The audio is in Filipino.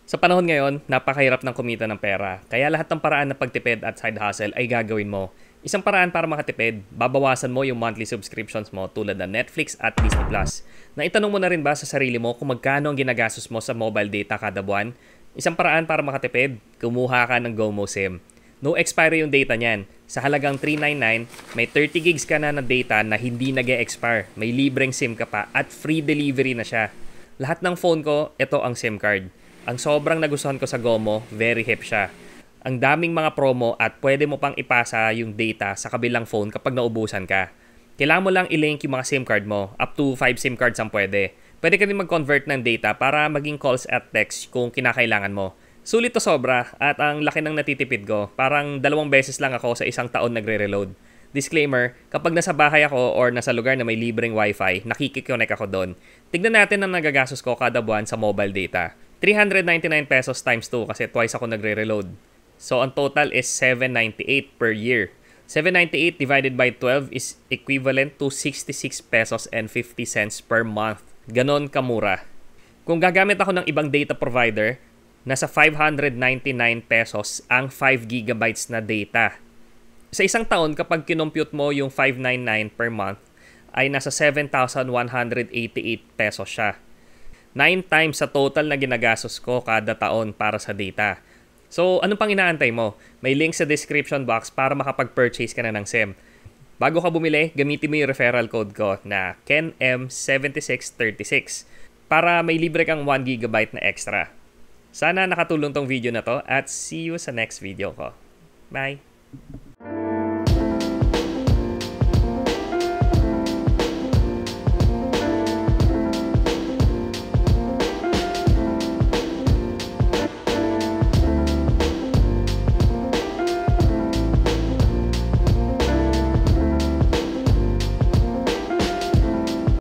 Sa panahon ngayon, napakahirap ng kumita ng pera. Kaya lahat ng paraan ng pagtipid at side hustle ay gagawin mo. Isang paraan para makatipid, babawasan mo yung monthly subscriptions mo tulad ng Netflix at Disney Plus. Naitanong mo na rin ba sa sarili mo kung magkano ang ginagastos mo sa mobile data kada buwan? Isang paraan para makatipid, kumuha ka ng GoMo SIM. No expiry yung data niyan. Sa halagang $399, may 30 gigs ka na ng data na hindi nag-e-expire. May libreng SIM ka pa at free delivery na siya. Lahat ng phone ko, ito ang SIM card. Ang sobrang nagustuhan ko sa GoMo, very hip siya. Ang daming mga promo at pwede mo pang ipasa yung data sa kabilang phone kapag naubusan ka. Kailangan mo lang i-link yung mga SIM card mo. Up to 5 SIM cards ang pwede. Pwede ka din mag-convert ng data para maging calls at text kung kinakailangan mo. Sulit to sobra at ang laki ng natitipid ko. Parang 2 beses lang ako sa isang taon nagre-reload. Disclaimer, kapag nasa bahay ako or nasa lugar na may libreng wifi, nakikiconnect ako doon. Tignan natin ang nagagastos ko kada buwan sa mobile data. 399 pesos times 2 kasi twice ako nagre-reload. So, ang total is 798 per year. 798 divided by 12 is equivalent to 66 pesos and 50 cents per month. Ganon kamura. Kung gagamit ako ng ibang data provider, nasa 599 pesos ang 5 gigabytes na data. Sa isang taon, kapag kinompute mo yung 599 per month, ay nasa 7,188 pesos siya. 9 times sa total na ginagastos ko kada taon para sa data. So, ano pang inaantay mo? May link sa description box para makapag-purchase ka na ng SIM. Bago ka bumili, gamitin mo yung referral code ko na KenM7636 para may libre kang 1 gigabyte na extra. Sana nakatulong tong video na to at see you sa next video ko. Bye!